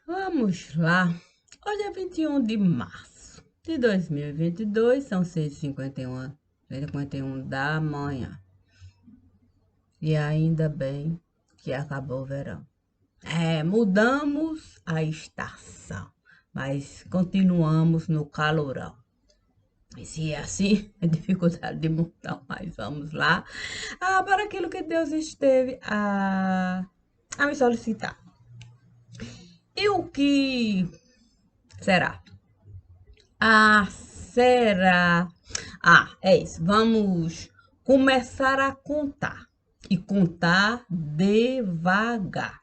Vamos lá. Hoje é 21 de março de 2022, são 6h51 da manhã. E ainda bem que acabou o verão. Mudamos a estação, mas continuamos no calorão. E se é assim, é dificuldade de montão, mas vamos lá. Para aquilo que Deus esteve a me solicitar. E o que será? Será? É isso. Vamos começar a contar. E contar devagar.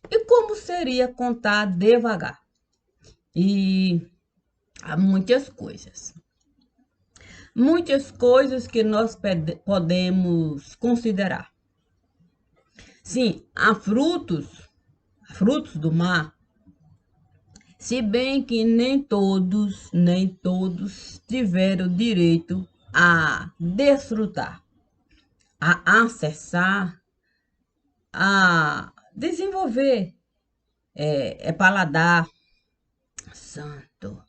E como seria contar devagar? E há muitas coisas. Muitas coisas que nós podemos considerar. Sim, há frutos do mar, se bem que nem todos tiveram direito a desfrutar, a acessar, a desenvolver paladar santo.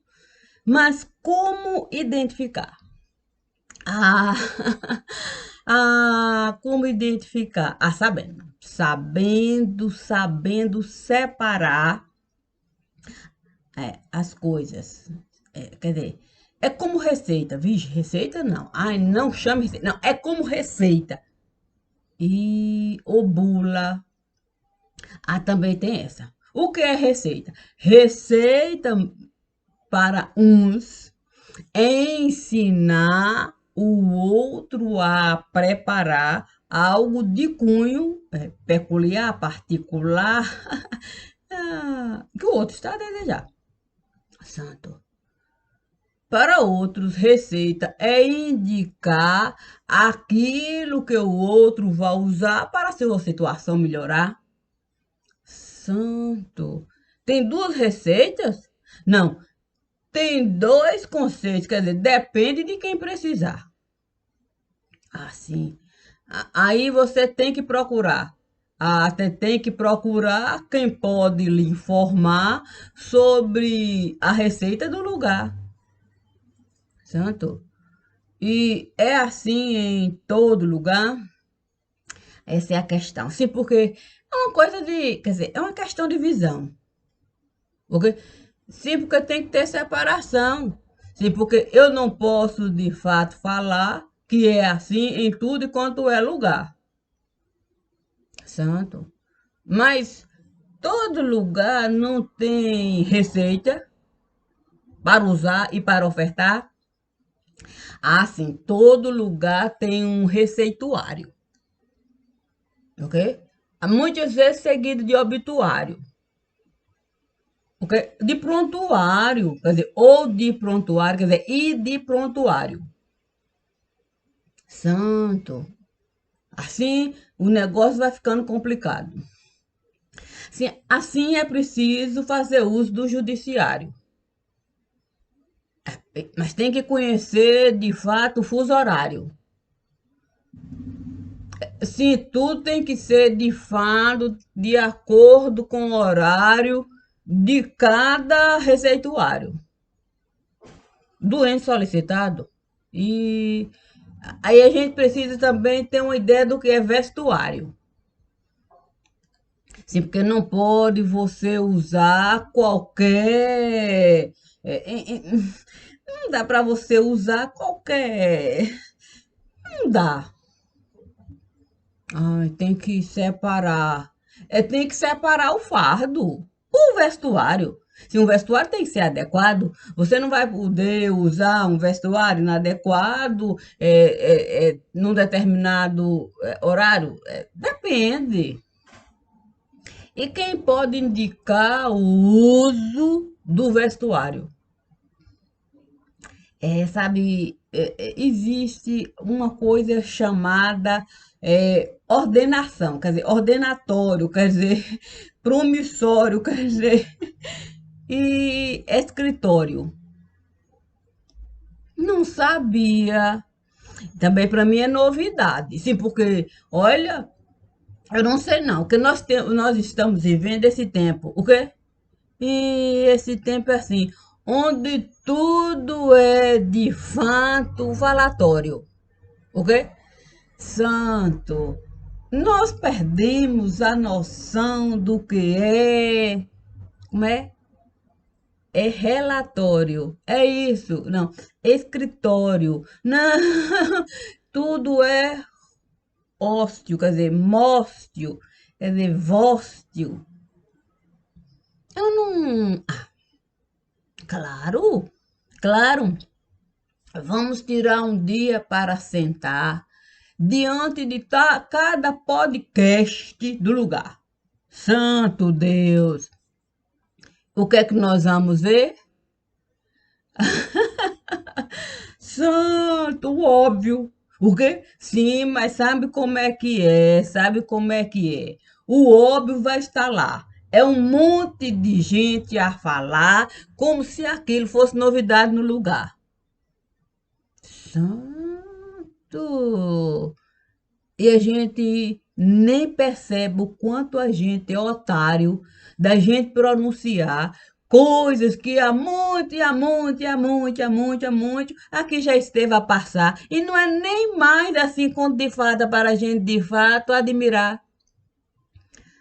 Mas como identificar? Ah, como identificar? Sabendo separar as coisas. Quer dizer, é como receita. Vixe, receita não. Ai, não chame receita. Não, é como receita. E o bula. Também tem essa. O que é receita? Receita para uns é ensinar o outro a preparar algo de cunho peculiar, particular, que o outro está a desejar. Santo. Para outros, receita é indicar aquilo que o outro vai usar para sua situação melhorar. Santo. Tem duas receitas? Não, tem dois conceitos, quer dizer, depende de quem precisar. Assim. Aí você tem que procurar. Tem que procurar quem pode lhe informar sobre a receita do lugar. Santo. E é assim em todo lugar? Essa é a questão. Sim, porque é uma coisa de. Quer dizer, é uma questão de visão. Ok? Sim, porque tem que ter separação. Sim, porque eu não posso de fato falar que é assim em tudo e quanto é lugar. Santo. Mas todo lugar não tem receita para usar e para ofertar. Sim, todo lugar tem um receituário. Ok? Muitas vezes seguido de obituário. Ok? De prontuário, quer dizer, ou de prontuário, quer dizer, e de prontuário. Santo. Assim, o negócio vai ficando complicado. Assim é preciso fazer uso do judiciário. Mas tem que conhecer, de fato, o fuso horário. Sim, tudo tem que ser, de fato, de acordo com o horário de cada receituário. Doente solicitado. E aí a gente precisa também ter uma ideia do que é vestuário. Sim, porque não pode você usar qualquer. Não dá para você usar qualquer. Não dá. Tem que separar. Tem que separar o fardo, o vestuário. Se um vestuário tem que ser adequado, você não vai poder usar um vestuário inadequado num determinado horário. Depende. E quem pode indicar o uso do vestuário? Existe uma coisa chamada ordenação, quer dizer, ordenatório, quer dizer, promissório, quer dizer, e escritório. Não sabia. Também para mim é novidade. Sim, porque, olha, Eu não sei não, porque nós estamos vivendo esse tempo, o quê? E esse tempo é assim, onde tudo é de fato falatório, ok? Santo, nós perdemos a noção do que é, como é? É relatório, é isso, não, escritório, não, tudo é óstio, quer dizer, móstio, quer dizer, vóstio. Eu não. Claro, claro. Vamos tirar um dia para sentar diante de cada podcast do lugar. Santo Deus! O que é que nós vamos ver? Santo, óbvio. O quê? Sim, mas sabe como é que é? Sabe como é que é? O óbvio vai estar lá. É um monte de gente a falar como se aquilo fosse novidade no lugar. Santo! E a gente nem percebe o quanto a gente é otário da gente pronunciar coisas que há muito, e há muito, e há muito, e há muito, e há muito, aqui já esteve a passar. E não é nem mais assim conto de fada para a gente de fato admirar.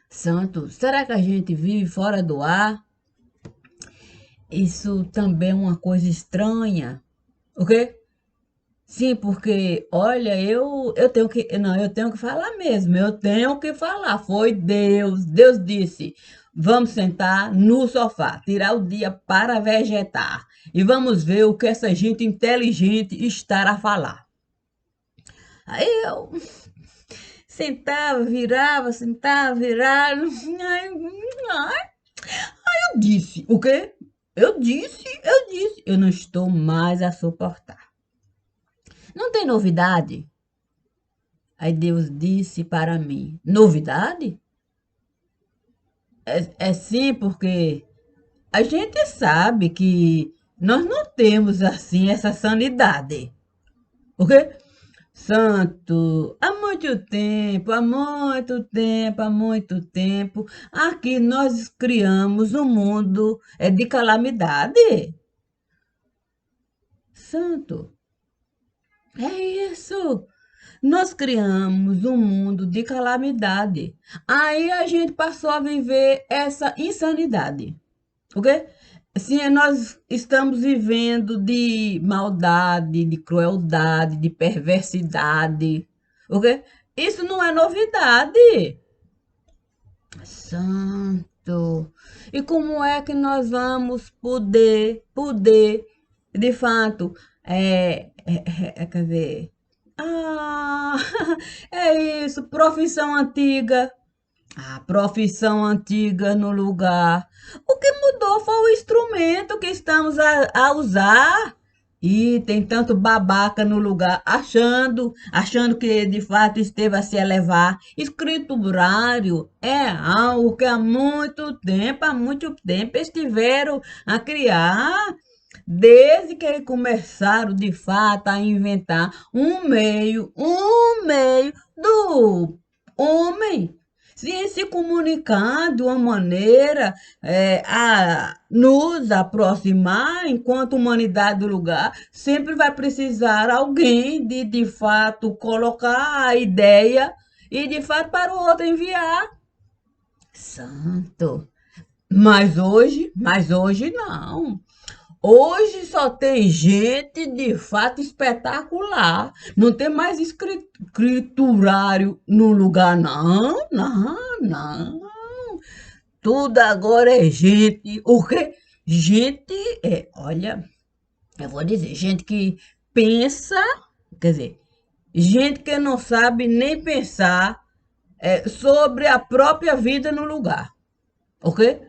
Santo, será que a gente vive fora do ar? Isso também é uma coisa estranha. O quê? Sim, porque, olha, eu tenho que, não, eu tenho que falar mesmo, eu tenho que falar. Foi Deus, Deus disse: vamos sentar no sofá, tirar o dia para vegetar e vamos ver o que essa gente inteligente está a falar. Aí eu sentava, virava. Ai, ai, eu disse: o quê? Eu disse, eu não estou mais a suportar. Não tem novidade? Aí Deus disse para mim: novidade? É sim, porque a gente sabe que nós não temos assim essa sanidade. O quê? Santo, há muito tempo, há muito tempo, há muito tempo, aqui nós criamos um mundo de calamidade. Santo, é isso. Nós criamos um mundo de calamidade. Aí a gente passou a viver essa insanidade, ok? Sim, nós estamos vivendo de maldade, de crueldade, de perversidade, ok? Isso não é novidade. Santo. E como é que nós vamos de fato, quer dizer, ah, é isso, profissão antiga. A profissão antiga no lugar. O que mudou foi o instrumento que estamos a usar. E tem tanto babaca no lugar, achando que de fato esteve a se elevar. Escriturário é algo que há muito tempo estiveram a criar. Desde que eles começaram de fato a inventar um meio do homem se comunicar de uma maneira a nos aproximar enquanto humanidade do lugar, sempre vai precisar alguém de fato colocar a ideia e de fato para o outro enviar. Santo. Mas hoje não. Hoje só tem gente de fato espetacular. Não tem mais escriturário no lugar, não, não, não. Tudo agora é gente. O quê? Gente, olha, eu vou dizer, gente que pensa, quer dizer, gente que não sabe nem pensar sobre a própria vida no lugar, ok?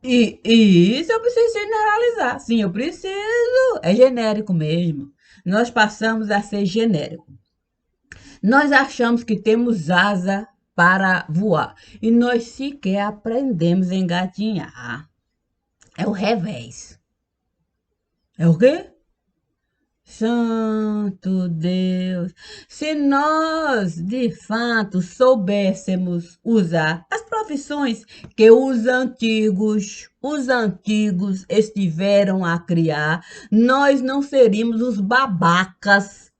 E isso eu preciso generalizar. Sim, eu preciso. É genérico mesmo. Nós passamos a ser genérico. Nós achamos que temos asa para voar. E nós sequer aprendemos a engatinhar. É o revés. É o quê? Santo Deus, se nós de fato soubéssemos usar as profissões que os antigos estiveram a criar, nós não seríamos os babacas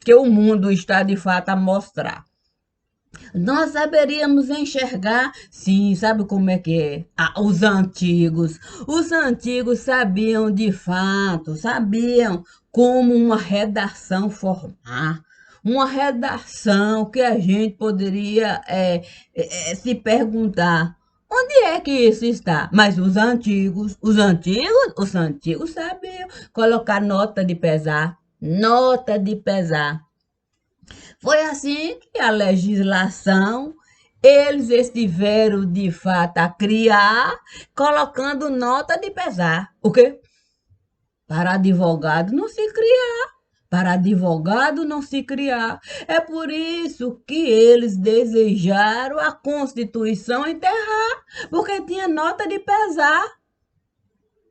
que o mundo está de fato a mostrar. Nós saberíamos enxergar, sim, sabe como é que é? Os antigos sabiam de fato, sabiam como uma redação formar, uma redação que a gente poderia se perguntar. Onde é que isso está? Mas os antigos sabiam colocar nota de pesar. Foi assim que a legislação eles estiveram de fato a criar, colocando nota de pesar. O quê? Para advogado não se criar. Para advogado não se criar. É por isso que eles desejaram a Constituição enterrar, porque tinha nota de pesar.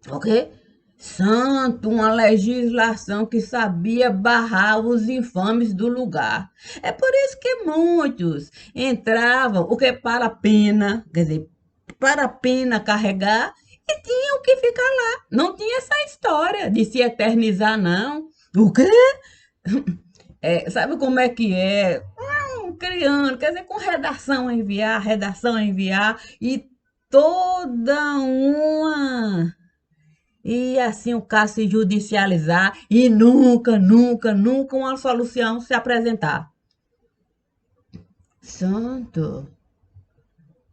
Ok? Santo, uma legislação que sabia barrar os infames do lugar. É por isso que muitos entravam, o que para a pena, quer dizer, para a pena carregar, e tinham que ficar lá. Não tinha essa história de se eternizar, não. O quê? Sabe como é que é? Criando, quer dizer, com redação a enviar, e toda uma e assim o caso se judicializar e nunca, nunca, nunca uma solução se apresentar. Santo.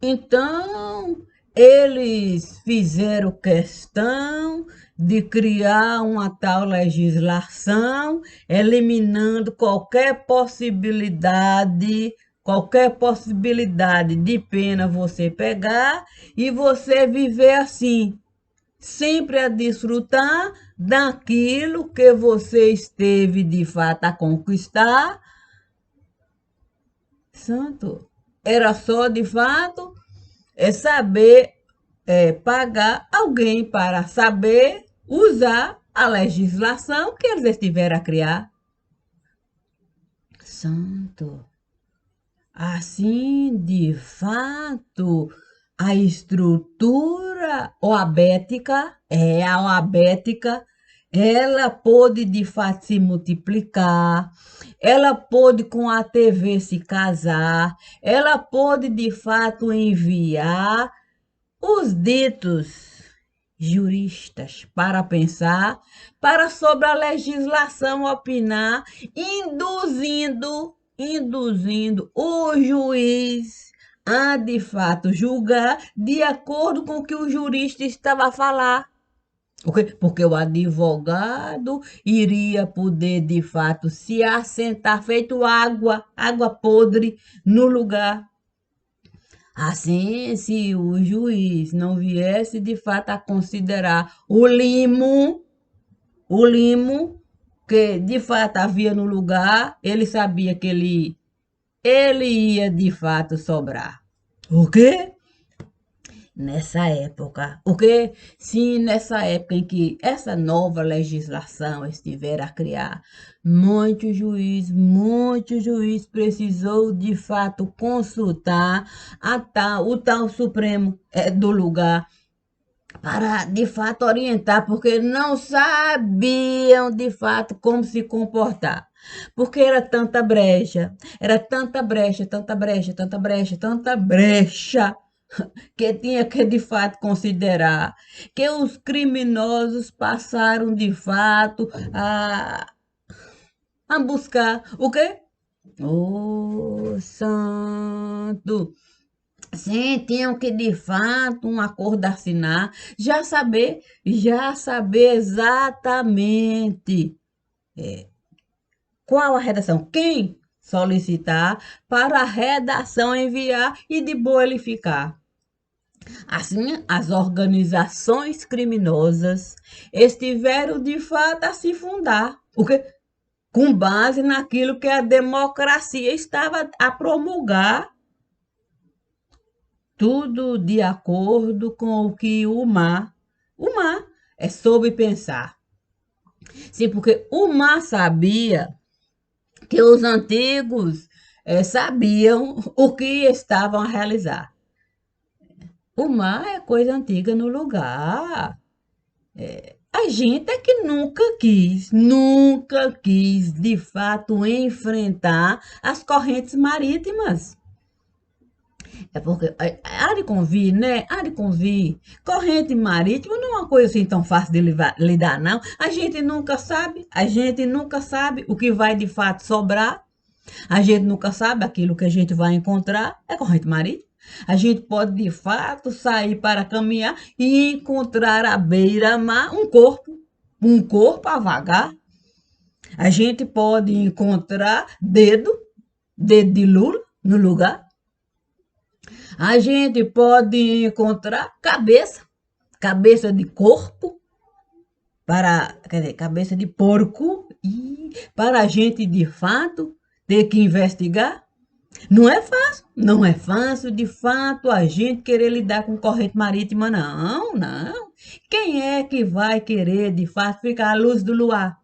Então, eles fizeram questão de criar uma tal legislação, eliminando qualquer possibilidade de pena você pegar e você viver assim, sempre a desfrutar daquilo que você esteve de fato a conquistar. Santo, era só de fato saber pagar alguém para saber usar a legislação que eles estiveram a criar. Santo, assim de fato a estrutura oabética, ela pôde de fato se multiplicar, ela pôde com a TV se casar, ela pôde de fato enviar os ditos juristas para pensar, para sobre a legislação opinar, induzindo o juiz a de fato julgar de acordo com o que o jurista estava a falar. Porque o advogado iria poder de fato se assentar feito água podre no lugar. Assim, se o juiz não viesse de fato a considerar o limo que de fato havia no lugar, ele sabia que ele ia de fato sobrar. O quê? Nessa época. O quê? Sim, nessa época em que essa nova legislação estiver a criar, muito juiz precisou de fato consultar o tal Supremo do lugar para de fato orientar, porque não sabiam de fato como se comportar. Porque era tanta brecha, tanta brecha, tanta brecha, tanta brecha, que tinha que de fato considerar que os criminosos passaram de fato a buscar o quê? O santo. Sim, tinham que de fato um acordo assinar, já saber exatamente qual a redação, quem solicitar para a redação enviar e de boa ele ficar. Assim, as organizações criminosas estiveram de fato a se fundar, porque com base naquilo que a democracia estava a promulgar, tudo de acordo com o que o mar soube pensar. Sim, porque o mar sabia que os antigos sabiam o que estavam a realizar. O mar é coisa antiga no lugar. A gente é que nunca quis, de fato, enfrentar as correntes marítimas. É porque há de convir, né? Há de convir. Corrente marítima não é uma coisa assim tão fácil de lidar, não. A gente nunca sabe o que vai de fato sobrar. A gente nunca sabe aquilo que a gente vai encontrar. É corrente marítima. A gente pode de fato sair para caminhar e encontrar à beira-mar um corpo a vagar. A gente pode encontrar dedo de Lula no lugar. A gente pode encontrar cabeça de corpo, quer dizer, cabeça de porco, e para a gente de fato ter que investigar. Não é fácil de fato a gente querer lidar com corrente marítima, não, não. Quem é que vai querer de fato ficar à luz do luar?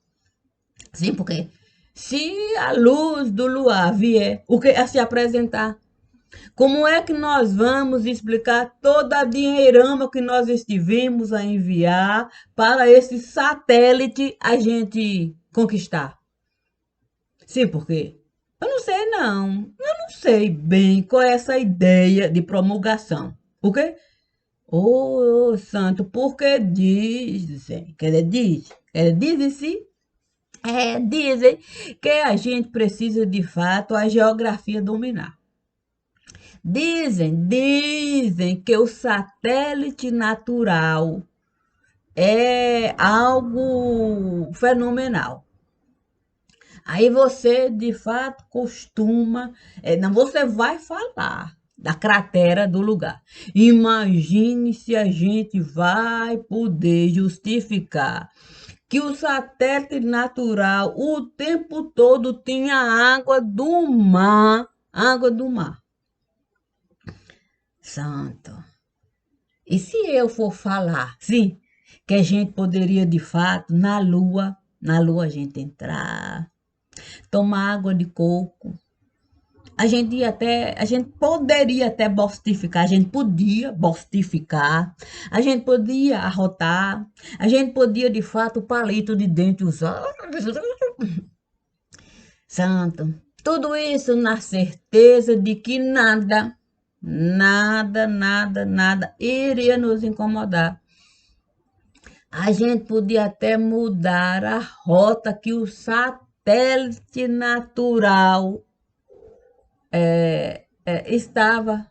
Sim, porque se a luz do luar vier o que a se apresentar, como é que nós vamos explicar toda a dinheirama que nós estivemos a enviar para esse satélite a gente conquistar? Sim, porque eu não sei não. Eu não sei bem qual é essa ideia de promulgação. Por quê? Ô, santo, porque dizem, dizem que a gente precisa de fato a geografia dominar. Dizem que o satélite natural é algo fenomenal. Aí você, de fato, não, você vai falar da cratera do lugar. Imagine se a gente vai poder justificar que o satélite natural o tempo todo tinha água do mar. Santo. E se eu for falar, sim, que a gente poderia, de fato, na Lua a gente entrar, tomar água de coco, a gente poderia até bostificar, a gente podia bostificar, a gente podia arrotar, a gente podia, de fato, o palito de dente usar. Santo. Tudo isso na certeza de que nada iria nos incomodar. A gente podia até mudar a rota que o satélite natural estava.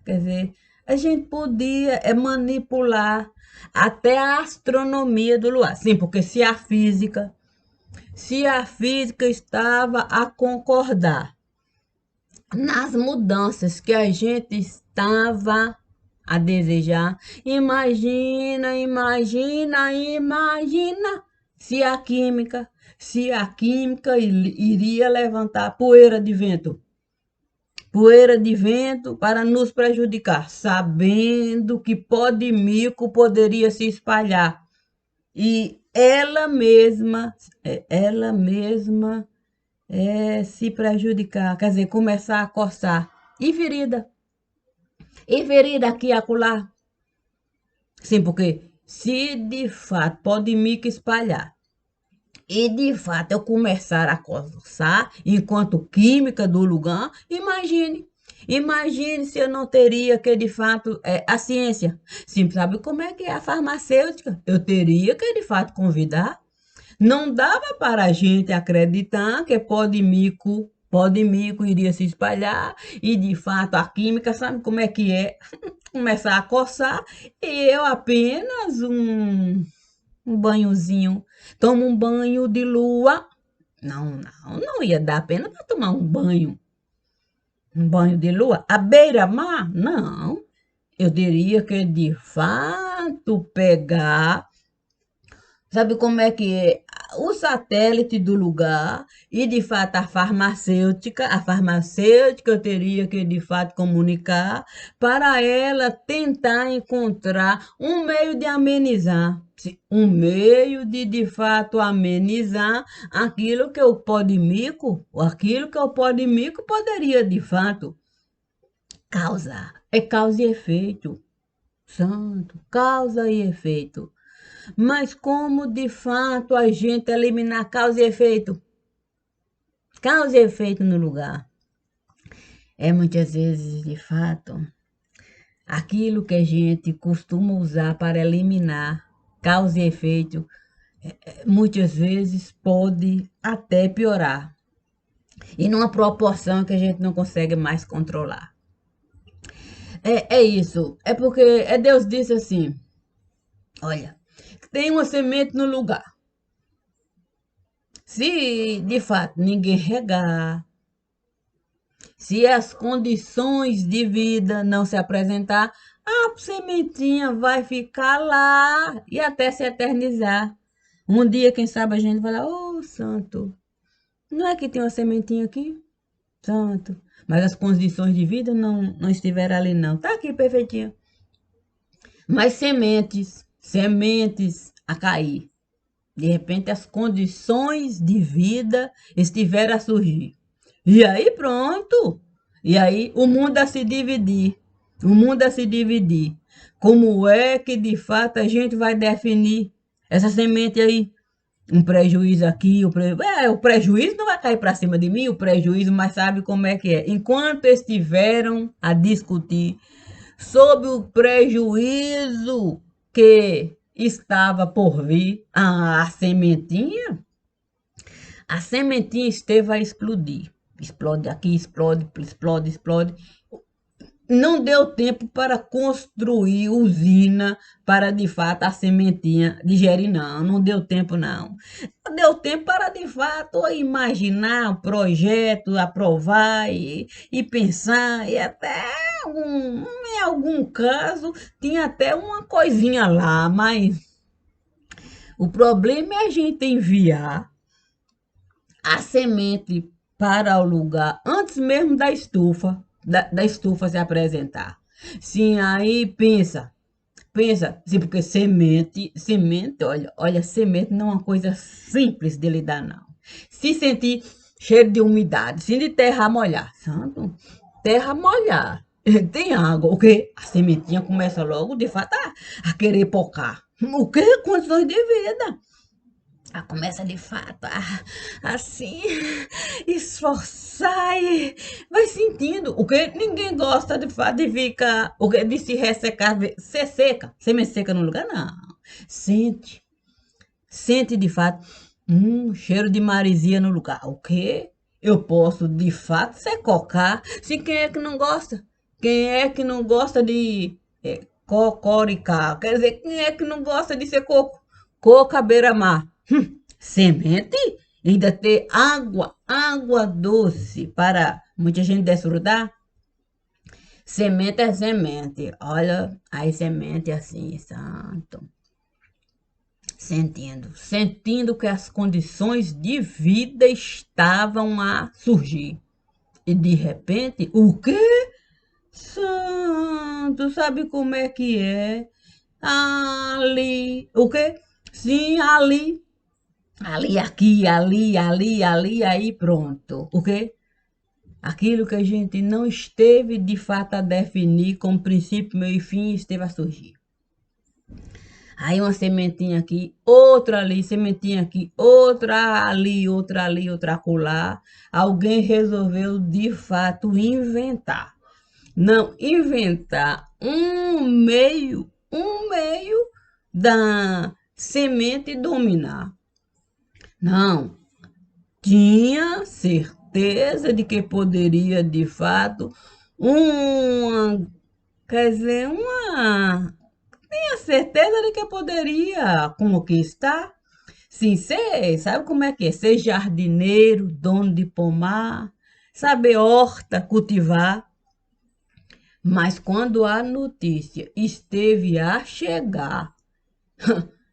Quer dizer, a gente podia manipular até a astronomia do luar. Sim, porque se a física estava a concordar nas mudanças que a gente estava a desejar. Imagina se a química iria levantar poeira de vento para nos prejudicar, sabendo que pó de mico poderia se espalhar e ela mesma se prejudicar, quer dizer, começar a coçar. E ferida aqui e acolá. Sim, porque se de fato pode mico espalhar e de fato eu começar a coçar enquanto química do lugar, imagine se eu não teria que de fato a ciência. Sim, sabe como é que é a farmacêutica? Eu teria que de fato convidar. Não dava para a gente acreditar que pó de mico iria se espalhar e de fato a química, sabe como é que é? Começar a coçar e eu apenas um banhozinho, tomo um banho de lua. Não ia dar pena para tomar um banho de lua. À beira-mar? Não. Eu teria que de fato pegar. Sabe como é que é? o satélite do lugar e, de fato, a farmacêutica teria que, de fato, comunicar para ela tentar encontrar um meio de amenizar, um meio de fato, amenizar aquilo que o pó de mico, aquilo que o pó de mico poderia, de fato, causar. É causa e efeito, santo, causa e efeito. Mas como de fato a gente eliminar causa e efeito? Causa e efeito no lugar. É muitas vezes, de fato, aquilo que a gente costuma usar para eliminar causa e efeito, muitas vezes pode até piorar. E numa proporção que a gente não consegue mais controlar. É isso. É porque Deus disse assim: olha, tem uma semente no lugar. Se de fato ninguém regar, se as condições de vida não se apresentar, a sementinha vai ficar lá e até se eternizar. Um dia, quem sabe, a gente vai lá, ô santo, não é que tem uma sementinha aqui? Santo. Mas as condições de vida não estiveram ali, não. Tá aqui perfeitinho. Mas sementes a cair. De repente, as condições de vida estiveram a surgir. E aí, pronto. E aí, o mundo a se dividir. O mundo a se dividir. Como é que, de fato, a gente vai definir essa semente aí? Um prejuízo aqui, o prejuízo não vai cair para cima de mim, o prejuízo, mas sabe como é que é? Enquanto estiveram a discutir sobre o prejuízo que estava por vir, a sementinha esteve a explodir. Explode aqui, explode, explode, explode. Não deu tempo para construir usina para, de fato, a sementinha digerir, não. Não deu tempo, não. Não deu tempo para, de fato, imaginar o projeto, aprovar e pensar. E até, em algum caso, tinha até uma coisinha lá. Mas o problema é a gente enviar a semente para o lugar antes mesmo da estufa, da estufa se apresentar. Sim, aí pensa, sim, porque semente, olha, semente não é uma coisa simples de lidar, não. Se sentir cheiro de umidade, se de terra molhar, santo, terra molhar, tem água, o quê? A sementinha começa logo, de fato, a querer pocar. O quê? Condições de vida. Ela começa de fato a assim esforçar e vai sentindo. O que ninguém gosta de fato de ficar, o que de se ressecar, ser seca, semente seca no lugar, não. Sente, sente de fato, cheiro de maresia no lugar. O que eu posso de fato secocar? Se quem é que não gosta? Quem é que não gosta de cocoricar? Quer dizer, quem é que não gosta de ser coco? Coco à beira-mar. Semente, ainda ter água doce para muita gente desfrutar. Semente é semente. Olha, aí semente assim, santo. Sentindo que as condições de vida estavam a surgir. E de repente, o quê? Santo, sabe como é que é? Ali, o quê? Sim, ali. Ali, aqui, ali, aí pronto. O quê? Aquilo que a gente não esteve de fato a definir como princípio, meio e fim, esteve a surgir. Aí uma sementinha aqui, outra ali, sementinha aqui, outra ali, outra acolá. Alguém resolveu de fato inventar. Não, inventar um meio da semente dominar. Não, tinha certeza de que poderia, de fato, uma, quer dizer, tinha certeza de que poderia conquistar. Sim, sabe como é que é? Ser jardineiro, dono de pomar, saber horta, cultivar. Mas quando a notícia esteve a chegar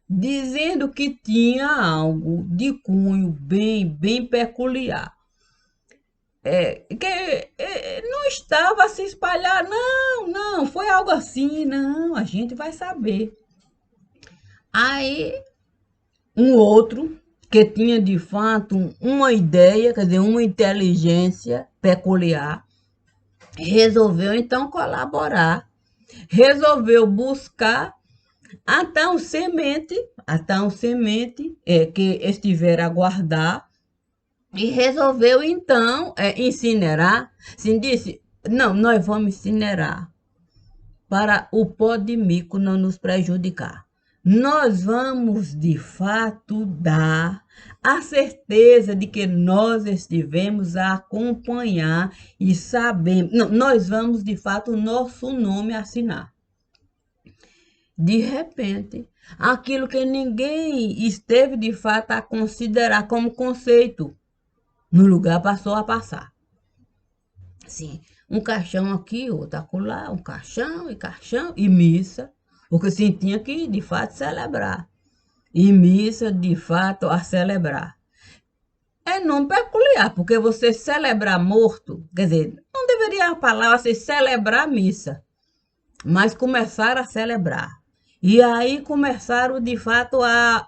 dizendo que tinha algo de cunho bem peculiar. Não estava a se espalhar, não, foi algo assim, não, a gente vai saber. Aí, um outro, que tinha de fato uma ideia, quer dizer, uma inteligência peculiar, resolveu então colaborar, resolveu buscar até um semente que estivera a guardar, e resolveu então incinerar. Sim, disse: não, nós vamos incinerar para o pó de mico não nos prejudicar. Nós vamos de fato dar a certeza de que nós estivemos a acompanhar e sabemos. Não, nós vamos de fato o nosso nome assinar. De repente, aquilo que ninguém esteve de fato a considerar como conceito, no lugar passou a passar. Sim, um caixão aqui, outro acolá, um caixão e missa, porque sim, tinha que de fato celebrar. E missa de fato a celebrar. É nome peculiar, porque você celebrar morto, quer dizer, não deveria a palavra ser celebrar missa, mas começar a celebrar. E aí começaram de fato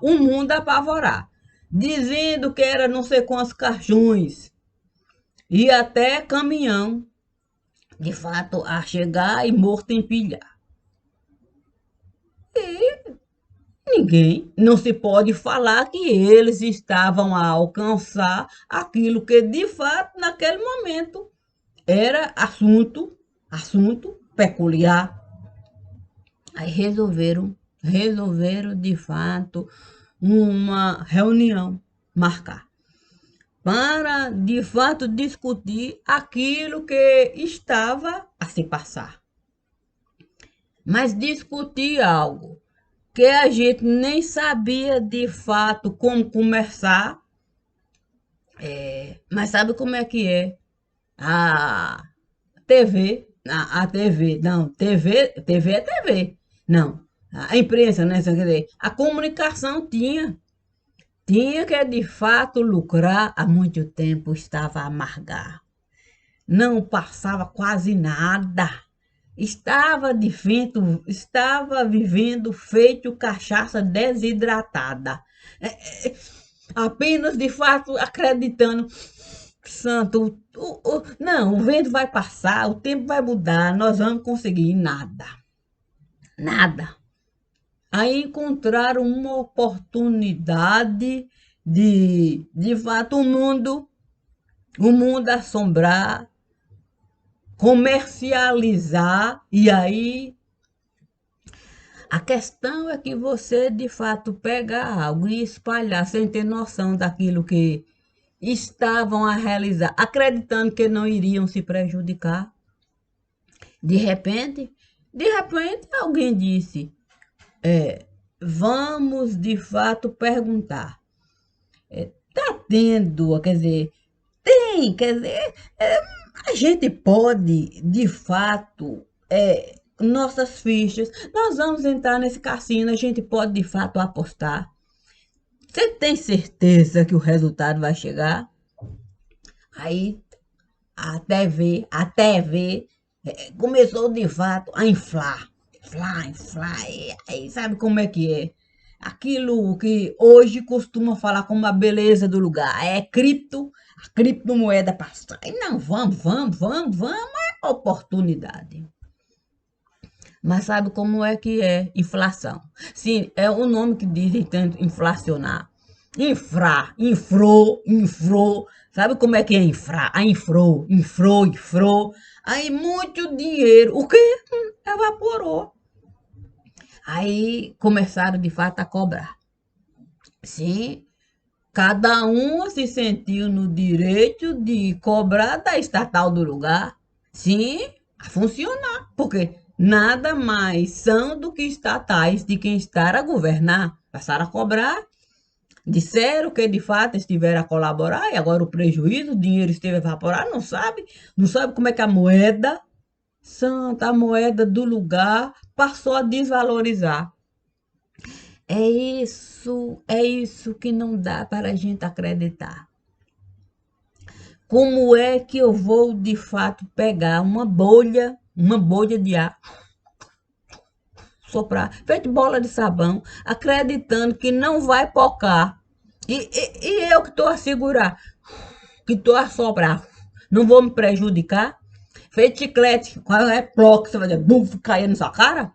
o mundo a apavorar, dizendo que era não sei quantos caixões e até caminhão, de fato, a chegar e morto empilhar. E ninguém, não se pode falar que eles estavam a alcançar aquilo que de fato naquele momento era assunto peculiar. Aí resolveram de fato uma reunião marcar para de fato discutir aquilo que estava a se passar. Mas discutir algo que a gente nem sabia de fato como começar, mas sabe como é que é? A a TV, não, TV é TV, não, a imprensa, né? Quer dizer, a comunicação tinha que de fato lucrar, há muito tempo estava a amargar. Não passava quase nada. Estava vivendo feito cachaça desidratada. Apenas de fato acreditando, santo, não, o vento vai passar, o tempo vai mudar, nós vamos conseguir nada. Nada. Aí encontraram uma oportunidade de fato, o mundo assombrar, comercializar, e aí a questão é que você de fato pega algo e espalhar sem ter noção daquilo que estavam a realizar, acreditando que não iriam se prejudicar. De repente, alguém disse: vamos de fato perguntar. Tá tendo, quer dizer, tem, quer dizer, a gente pode, de fato, nossas fichas, nós vamos entrar nesse cassino, a gente pode, de fato, apostar. Você tem certeza que o resultado vai chegar? Aí a TV começou, de fato, a inflar. E aí sabe como é que é? Aquilo que hoje costuma falar como a beleza do lugar. A criptomoeda passar. E não, vamos, é oportunidade. Mas sabe como é que é inflação? Sim, é o nome que dizem tanto inflacionar. Infrou. Sabe como é que é infrar? Infrou. Aí muito dinheiro. O quê? Evaporou. Aí começaram de fato a cobrar. Sim, cada um se sentiu no direito de cobrar da estatal do lugar. Sim, a funcionar. Porque nada mais são do que estatais de quem está a governar. Passaram a cobrar. Disseram que de fato estiveram a colaborar e agora o prejuízo, o dinheiro esteve evaporado, não sabe como é que a moeda do lugar passou a desvalorizar. É isso que não dá para a gente acreditar. Como é que eu vou de fato pegar uma bolha de ar, soprar, feito bola de sabão, acreditando que não vai pocar. E eu que estou a segurar, que estou a soprar, não vou me prejudicar? Feito chiclete, qual é ploc, você vai dizer, buf, cair na sua cara?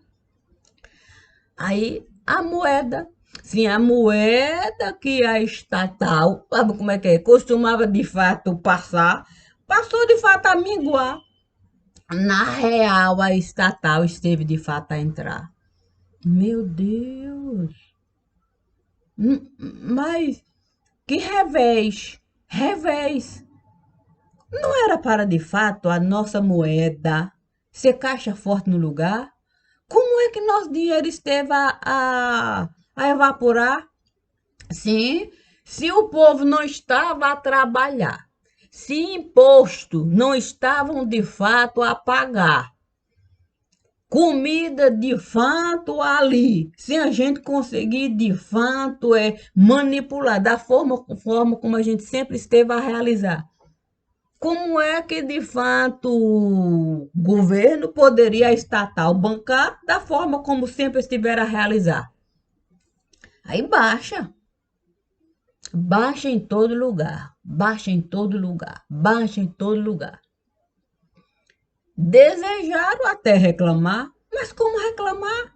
Aí a moeda, sim, a moeda que a estatal, sabe como é que é? Costumava de fato passar, passou de fato a minguar. Na real, a estatal esteve de fato a entrar. Meu Deus! Mas que revés! Revés! Não era para de fato a nossa moeda ser caixa forte no lugar? Como é que nosso dinheiro esteve a evaporar? Sim, se o povo não estava a trabalhar, se imposto não estavam de fato a pagar, comida de fato ali, se a gente conseguir de fato manipular da forma como a gente sempre esteve a realizar. Como é que de fato o governo poderia estatal bancar da forma como sempre estiver a realizar? Aí baixa. Baixa em todo lugar, baixa em todo lugar, baixa em todo lugar. Desejaram até reclamar, mas como reclamar?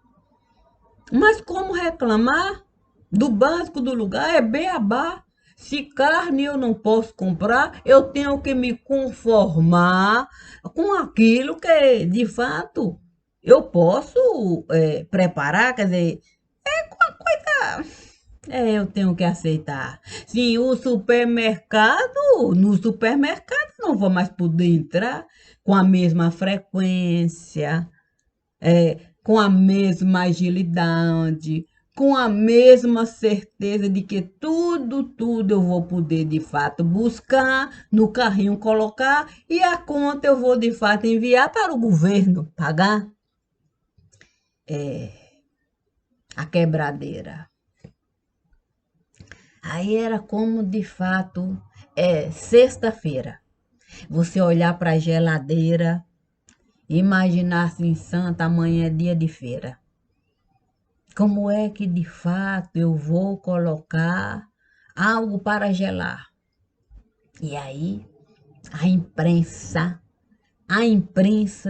Mas como reclamar? Do básico do lugar é beabá. Se carne eu não posso comprar, eu tenho que me conformar com aquilo que, de fato, eu posso preparar, quer dizer, uma coisa eu tenho que aceitar. Sim, no supermercado não vou mais poder entrar com a mesma frequência, com a mesma agilidade, com a mesma certeza de que tudo eu vou poder de fato buscar, no carrinho colocar e a conta eu vou de fato enviar para o governo pagar a quebradeira. Aí era como de fato sexta-feira. Você olhar para a geladeira, imaginar assim, Santa, amanhã é dia de feira. Como é que de fato eu vou colocar algo para gelar? E aí a imprensa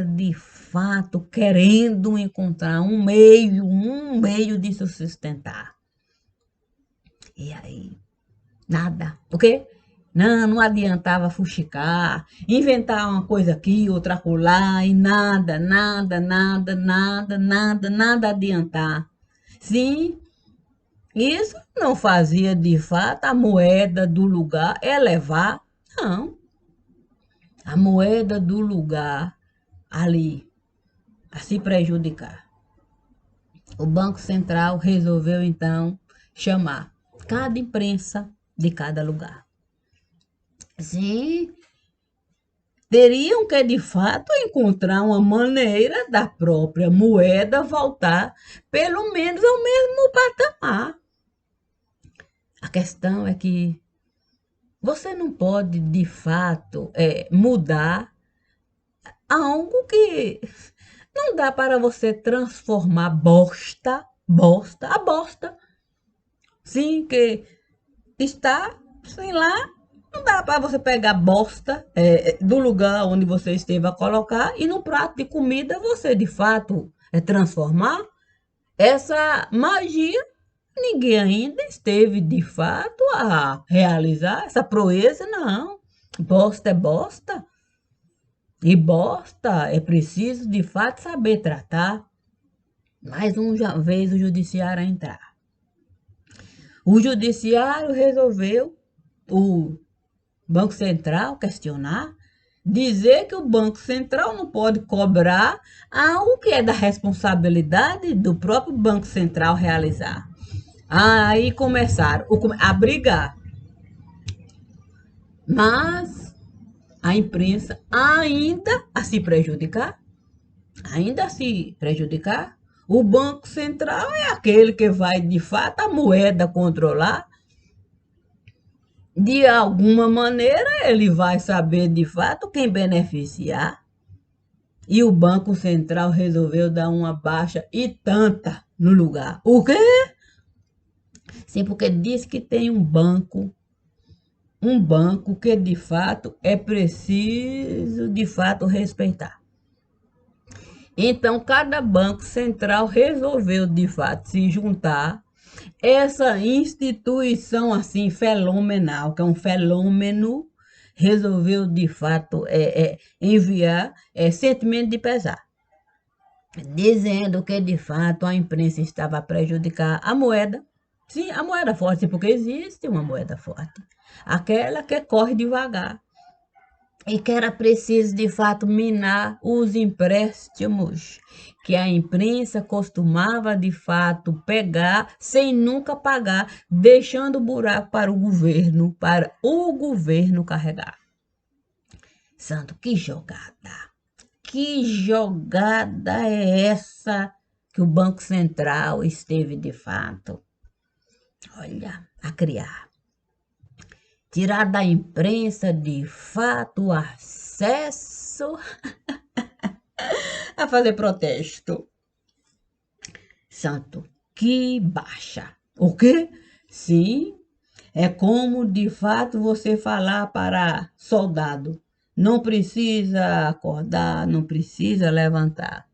de fato querendo encontrar um meio de se sustentar. E aí nada. O quê? Não adiantava fuxicar, inventar uma coisa aqui, outra acolá, e nada adiantar. Sim, isso não fazia de fato a moeda do lugar elevar, não. A moeda do lugar ali a se prejudicar. O Banco Central resolveu então chamar cada imprensa de cada lugar. Sim, teriam que de fato encontrar uma maneira da própria moeda voltar pelo menos ao mesmo patamar. A questão é que você não pode de fato mudar algo que não dá para você transformar a bosta, sim, que está, sei lá, não dá para você pegar bosta do lugar onde você esteve a colocar e no prato de comida você de fato transformar. Essa magia ninguém ainda esteve de fato a realizar essa proeza, não. Bosta é bosta. E bosta é preciso de fato saber tratar. Mais uma vez o judiciário a entrar. O judiciário resolveu o Banco Central questionar, dizer que o Banco Central não pode cobrar algo que é da responsabilidade do próprio Banco Central realizar. Aí começaram a brigar. Mas a imprensa ainda a se prejudicar, O Banco Central é aquele que vai, de fato, a moeda controlar. De alguma maneira, ele vai saber, de fato, quem beneficiar. E o Banco Central resolveu dar uma baixa e tanta no lugar. O quê? Sim, porque diz que tem um banco que de fato é preciso de fato respeitar. Então, cada banco central resolveu de fato se juntar essa instituição assim fenomenal, que é um fenômeno, resolveu de fato enviar sentimento de pesar, dizendo que de fato a imprensa estava a prejudicar a moeda. Sim, a moeda forte, porque existe uma moeda forte, aquela que corre devagar, e que era preciso, de fato, minar os empréstimos que a imprensa costumava, de fato, pegar sem nunca pagar, deixando buraco para o governo carregar. Santo, que jogada! Que jogada é essa que o Banco Central esteve, de fato, olha, a criar? Tirar da imprensa, de fato, o acesso a fazer protesto. Santo, que baixa. O quê? Sim, é como de fato você falar para soldado. Não precisa acordar, não precisa levantar.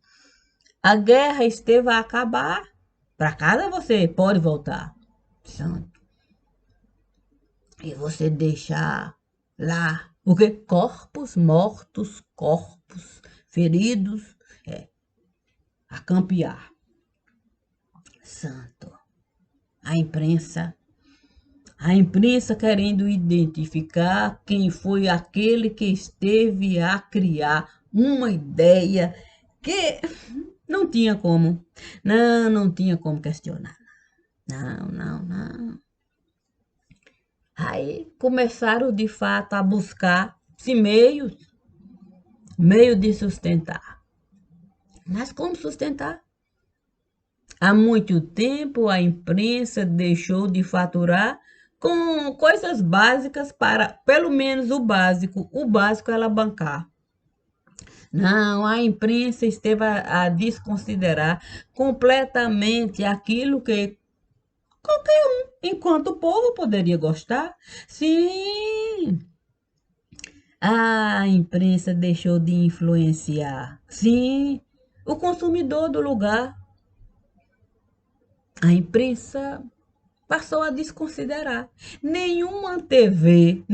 A guerra esteve a acabar. Para casa você pode voltar. Santo. E você deixar lá, o quê? Corpos mortos, corpos feridos, a campear. Santo. A imprensa querendo identificar quem foi aquele que esteve a criar uma ideia que não tinha como. Não tinha como questionar. Não. Aí começaram de fato a buscar esse meio de sustentar. Mas como sustentar? Há muito tempo a imprensa deixou de faturar com coisas básicas para, pelo menos o básico ela bancar. Não, a imprensa esteve a desconsiderar completamente aquilo que qualquer um, enquanto o povo poderia gostar. Sim, a imprensa deixou de influenciar. Sim, o consumidor do lugar. A imprensa passou a desconsiderar. Nenhuma TV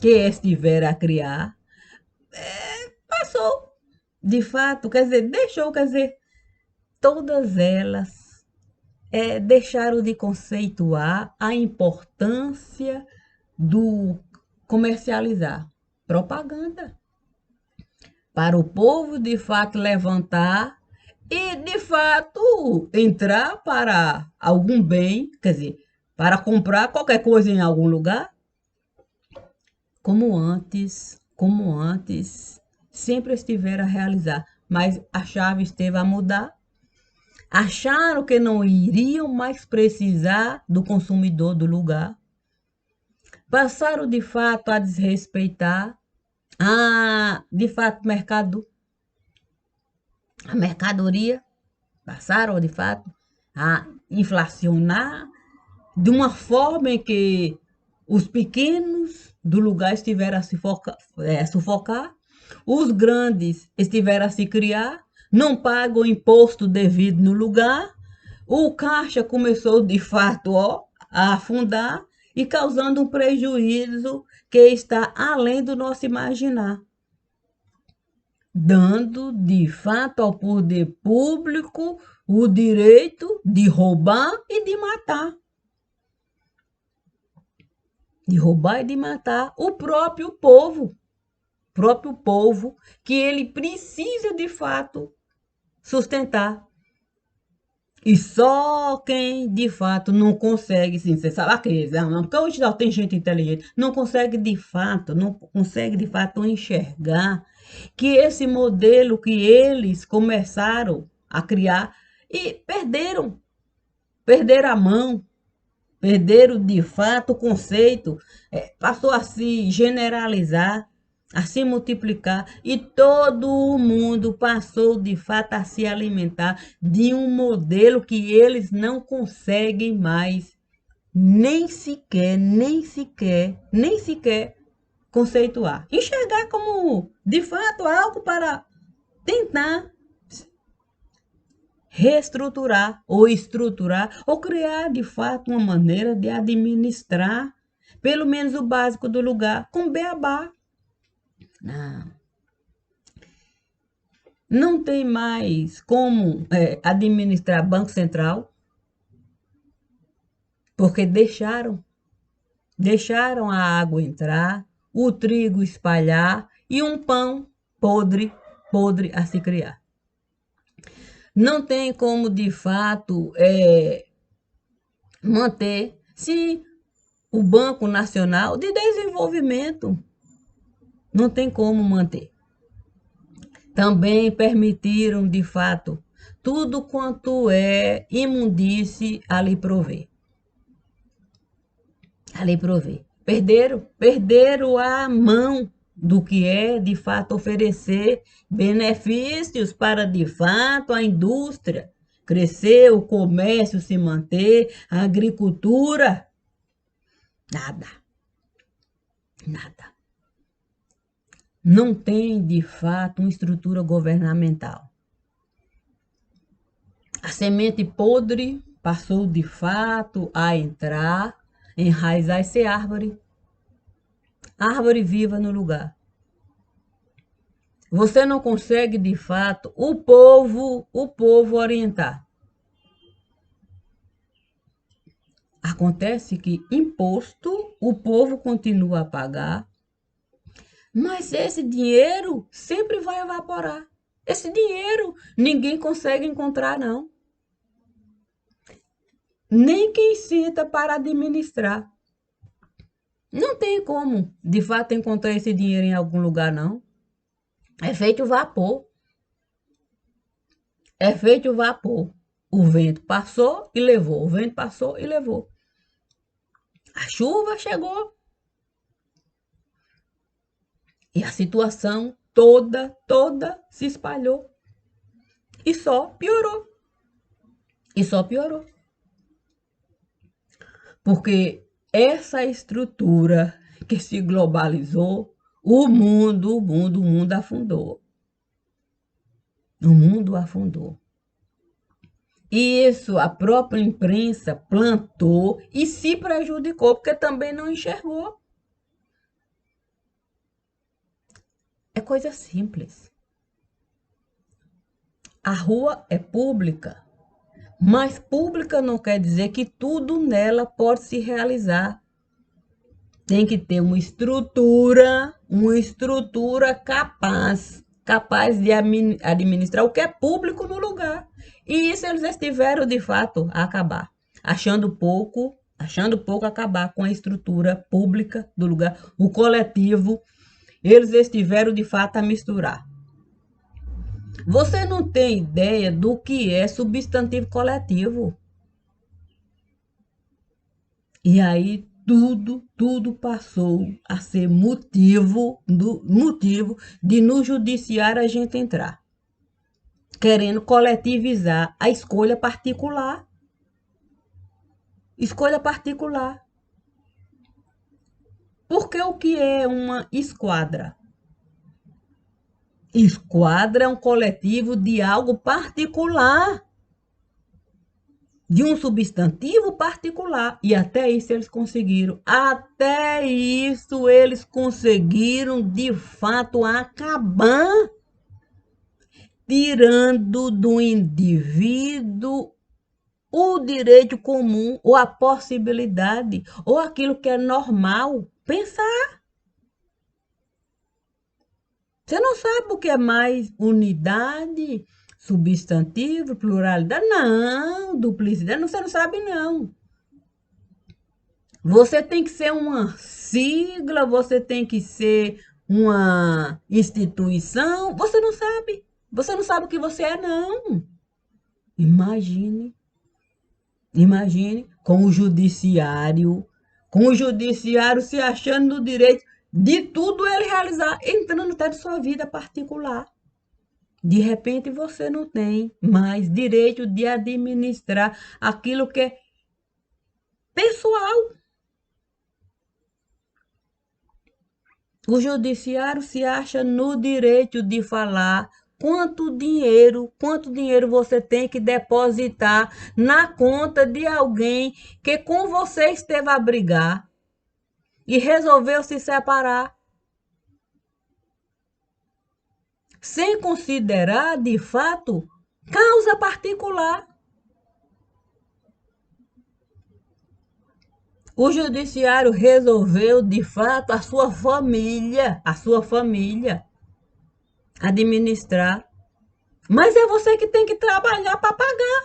que estiver a criar, passou. De fato, quer dizer, deixou, quer dizer, todas elas deixaram de conceituar a importância do comercializar propaganda para o povo de fato levantar e de fato entrar para algum bem, quer dizer, para comprar qualquer coisa em algum lugar, como antes, sempre estiveram a realizar, mas a chave esteve a mudar. Acharam que não iriam mais precisar do consumidor do lugar. Passaram de fato a desrespeitar de fato a mercadoria. Passaram de fato a inflacionar de uma forma em que os pequenos do lugar estiveram a se sufocar, os grandes estiveram a se criar, não pagam o imposto devido no lugar, o caixa começou de fato a afundar e causando um prejuízo que está além do nosso imaginar, dando de fato ao poder público o direito de roubar e de matar. De roubar e de matar o próprio povo que ele precisa de fato sustentar. E só quem de fato não consegue, sim, você sabe aqueles, não, porque hoje já tem gente inteligente, não consegue de fato enxergar que esse modelo que eles começaram a criar e perderam a mão, perderam de fato o conceito, passou a se generalizar, a se multiplicar e todo o mundo passou de fato a se alimentar de um modelo que eles não conseguem mais nem sequer conceituar. Enxergar como de fato algo para tentar reestruturar ou estruturar ou criar de fato uma maneira de administrar pelo menos o básico do lugar com beabá. Não, não tem mais como administrar Banco Central, porque deixaram a água entrar, o trigo espalhar e um pão podre a se criar. Não tem como, de fato, manter se o Banco Nacional de Desenvolvimento não tem como manter. Também permitiram, de fato, tudo quanto é imundície ali prover. Ali prover. Perderam a mão do que é, de fato, oferecer benefícios para, de fato, a indústria crescer, o comércio se manter, a agricultura. Nada, nada. Não tem, de fato, uma estrutura governamental. A semente podre passou, de fato, a entrar, enraizar e ser árvore. Árvore viva no lugar. Você não consegue, de fato, o povo orientar. Acontece que imposto o povo continua a pagar, mas esse dinheiro sempre vai evaporar. Esse dinheiro ninguém consegue encontrar, não. Nem quem senta para administrar. Não tem como, de fato, encontrar esse dinheiro em algum lugar, não. É feito vapor. É feito vapor. O vento passou e levou. O vento passou e levou. A chuva chegou. E a situação toda se espalhou. E só piorou. E só piorou. Porque essa estrutura que se globalizou, o mundo afundou. O mundo afundou. E isso a própria imprensa plantou e se prejudicou, porque também não enxergou. É coisa simples. A rua é pública, mas pública não quer dizer que tudo nela pode se realizar. Tem que ter uma estrutura capaz de administrar o que é público no lugar. E isso eles estiveram, de fato, a acabar. Achando pouco acabar com a estrutura pública do lugar. O coletivo, eles estiveram, de fato, a misturar. Você não tem ideia do que é substantivo coletivo. E aí tudo passou a ser motivo de no judiciário a gente entrar, querendo coletivizar a escolha particular. Escolha particular. Porque o que é uma esquadra? Esquadra é um coletivo de algo particular, de um substantivo particular. E até isso eles conseguiram. Até isso eles conseguiram, de fato, acabar tirando do indivíduo o direito comum, ou a possibilidade, ou aquilo que é normal. Pensar. Você não sabe o que é mais unidade, substantivo, pluralidade. Não, duplicidade, você não sabe, não. Você tem que ser uma sigla, você tem que ser uma instituição. Você não sabe. Você não sabe o que você é, não. Imagine, imagine com o judiciário se achando no direito de tudo ele realizar, entrando até de sua vida particular. De repente você não tem mais direito de administrar aquilo que é pessoal. O judiciário se acha no direito de falar quanto dinheiro você tem que depositar na conta de alguém que com você esteve a brigar e resolveu se separar, sem considerar, de fato, causa particular. O judiciário resolveu, de fato, a sua família administrar. Mas é você que tem que trabalhar para pagar.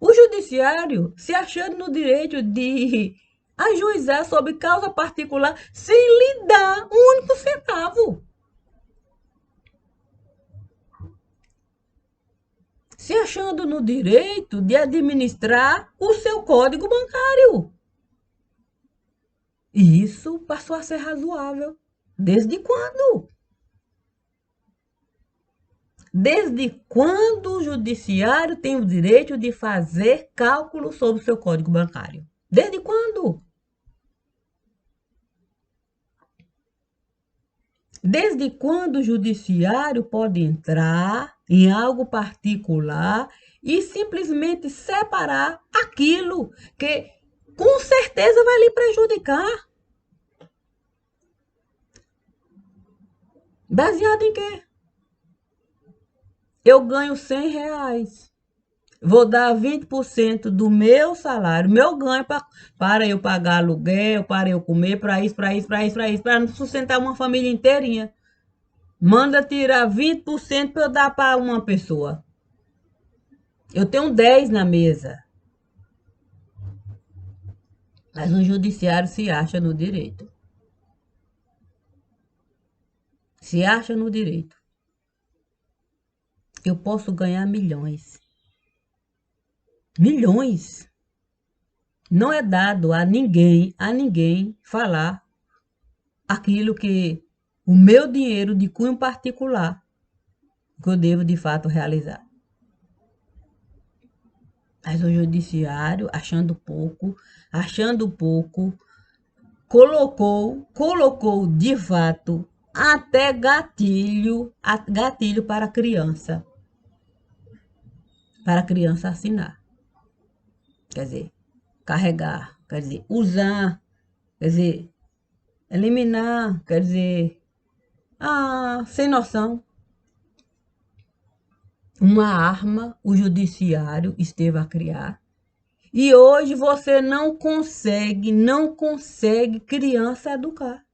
O judiciário se achando no direito de ajuizar sobre causa particular sem lhe dar um único centavo. Se achando no direito de administrar o seu código bancário. E isso passou a ser razoável. Desde quando? Desde quando o judiciário tem o direito de fazer cálculo sobre o seu código bancário? Desde quando? Desde quando o judiciário pode entrar em algo particular e simplesmente separar aquilo que com certeza vai lhe prejudicar? Baseado em quê? Eu ganho R$ 100. Vou dar 20% do meu salário, meu ganho para eu pagar aluguel, para eu comer, para isso, para sustentar uma família inteirinha. Manda tirar 20% para eu dar para uma pessoa. Eu tenho 10 na mesa. Mas o judiciário se acha no direito. Se acha no direito. Eu posso ganhar milhões. Milhões. Não é dado a ninguém falar aquilo que o meu dinheiro de cunho particular que eu devo de fato realizar. Mas o judiciário, achando pouco, colocou de fato até gatilho para a criança assinar. Quer dizer, carregar, quer dizer, usar, quer dizer, eliminar, quer dizer, sem noção. Uma arma o judiciário esteve a criar. E hoje você não consegue criança educar.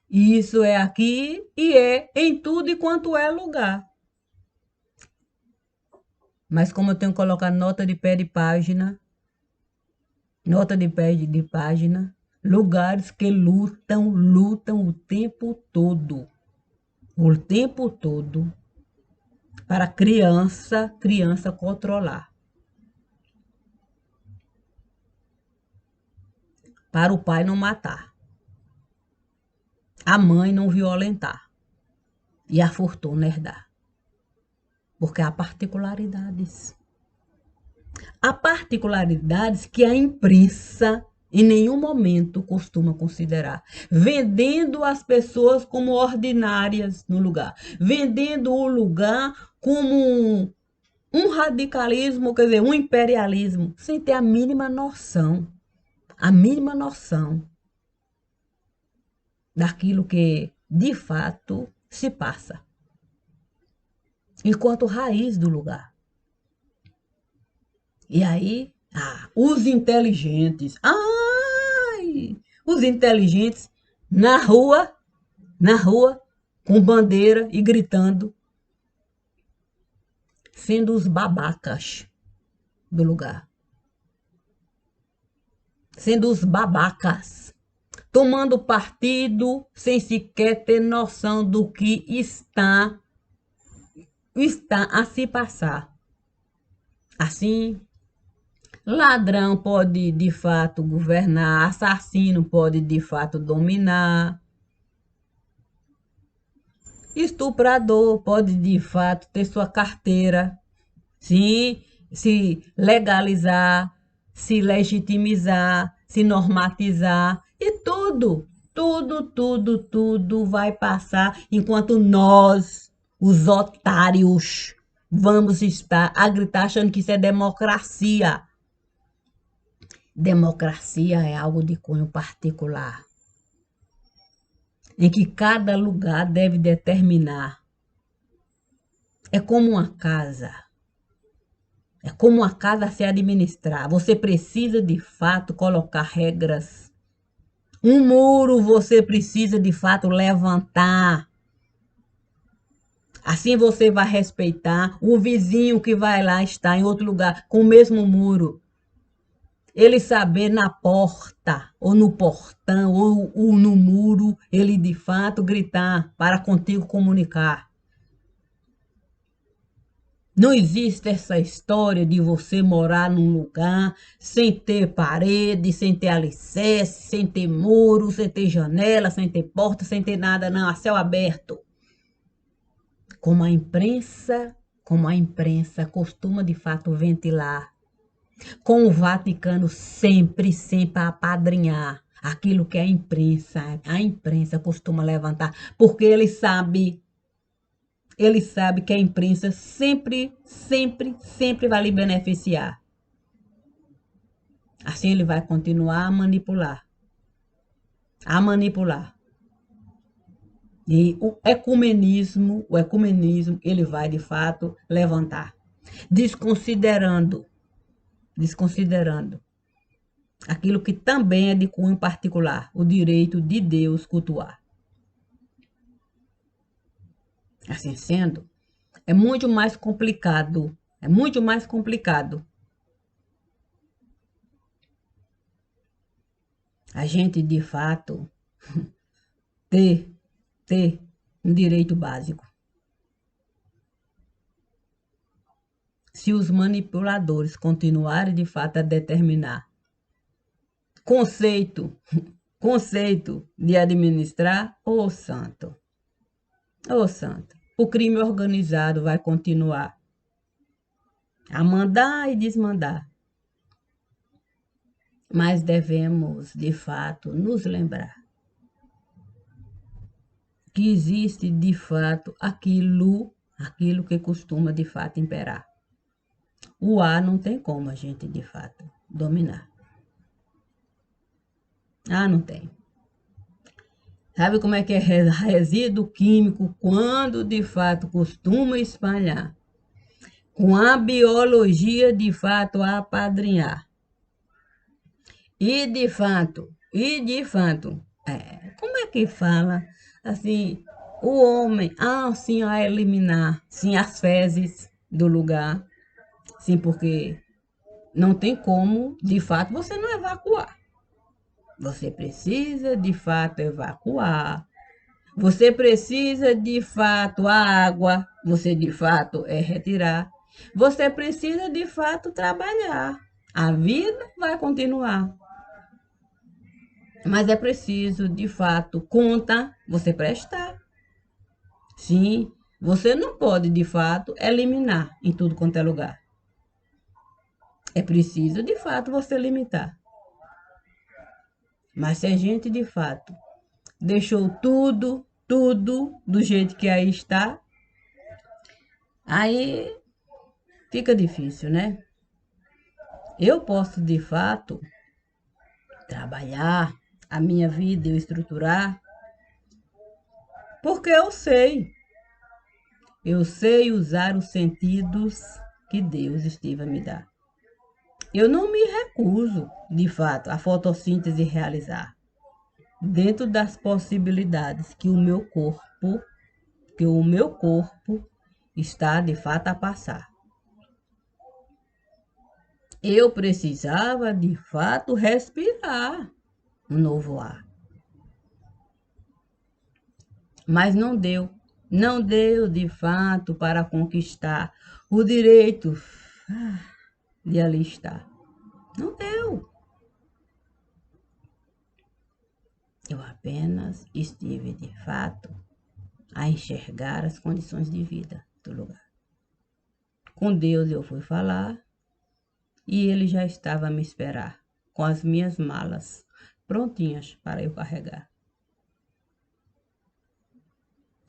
Isso é aqui e é em tudo e quanto é lugar. Mas como eu tenho que colocar nota de pé de página, lugares que lutam o tempo todo para criança controlar. Para o pai não matar. A mãe não violentar. E a fortuna herdar. Porque há particularidades. Há particularidades que a imprensa em nenhum momento costuma considerar, vendendo as pessoas como ordinárias no lugar, vendendo o lugar como um radicalismo, quer dizer, um imperialismo, sem ter a mínima noção daquilo que de fato se passa, enquanto raiz do lugar. E aí, os inteligentes, os inteligentes na rua, com bandeira e gritando sendo os babacas do lugar. Sendo os babacas. Tomando partido sem sequer ter noção do que está a se passar. Assim, ladrão pode de fato governar, assassino pode de fato dominar, estuprador pode de fato ter sua carteira, sim, se legalizar, se legitimizar, se normatizar e tudo vai passar enquanto nós, os otários, vamos estar a gritar achando que isso é democracia. Democracia é algo de cunho particular, em que cada lugar deve determinar. É como uma casa. É como uma casa a se administrar. Você precisa, de fato, colocar regras. Um muro você precisa, de fato, levantar. Assim você vai respeitar o vizinho que vai lá estar em outro lugar com o mesmo muro. Ele saber na porta, ou no portão, ou no muro, ele de fato gritar para contigo comunicar. Não existe essa história de você morar num lugar sem ter parede, sem ter alicerce, sem ter muro, sem ter janela, sem ter porta, sem ter nada, não, a céu aberto. Como a imprensa costuma de fato ventilar, com o Vaticano sempre apadrinhar aquilo que a imprensa costuma levantar, porque ele sabe que a imprensa sempre vai lhe beneficiar. Assim ele vai continuar a manipular. E o ecumenismo, ele vai de fato levantar, desconsiderando aquilo que também é de cunho particular, o direito de Deus cultuar. Assim sendo, é muito mais complicado, a gente de fato ter um direito básico. Se os manipuladores continuarem de fato a determinar conceito de administrar, santo, o crime organizado vai continuar a mandar e desmandar. Mas devemos, de fato, nos lembrar que existe, de fato, aquilo que costuma, de fato, imperar. O ar não tem como a gente, de fato, dominar. Não tem. Sabe como é que é resíduo químico quando, de fato, costuma espalhar? Com a biologia, de fato, a apadrinhar. E, de fato, como é que fala, assim, o homem, sim, a eliminar, sim, as fezes do lugar, sim, porque não tem como, de fato, você não evacuar. Você precisa, de fato, evacuar. Você precisa, de fato, a água, você, de fato, retirar. Você precisa, de fato, trabalhar. A vida vai continuar. Mas é preciso, de fato, conta você prestar. Sim, você não pode, de fato, eliminar em tudo quanto é lugar. É preciso, de fato, você limitar. Mas se a gente, de fato, deixou tudo do jeito que aí está, aí fica difícil, né? Eu posso, de fato, trabalhar a minha vida, eu estruturar, porque eu sei usar os sentidos que Deus esteve a me dar. Eu não me recuso, de fato, a fotossíntese realizar, dentro das possibilidades que o meu corpo está, de fato, a passar. Eu precisava, de fato, respirar um novo ar. Mas não deu. Não deu, de fato, para conquistar o direito de ali estar. Não deu. Eu apenas estive, de fato, a enxergar as condições de vida do lugar. Com Deus eu fui falar e ele já estava a me esperar, com as minhas malas prontinhas para eu carregar.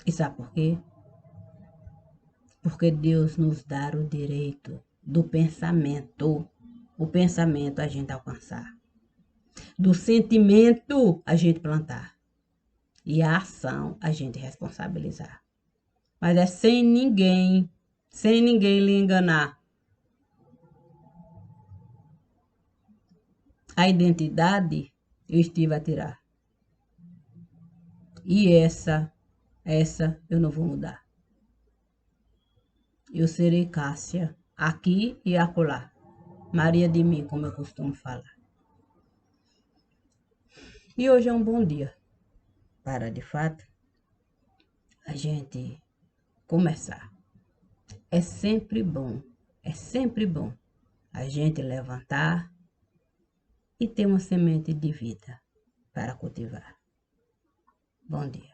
E sabe por quê? Porque Deus nos dá o direito do pensamento. O pensamento a gente alcançar. Do sentimento a gente plantar. E a ação a gente responsabilizar. Mas é sem ninguém lhe enganar. A identidade eu estive a tirar. E essa eu não vou mudar. Eu serei Cássia, aqui e acolá. Maria de mim, como eu costumo falar. E hoje é um bom dia para, de fato, a gente começar. É sempre bom a gente levantar e ter uma semente de vida para cultivar. Bom dia.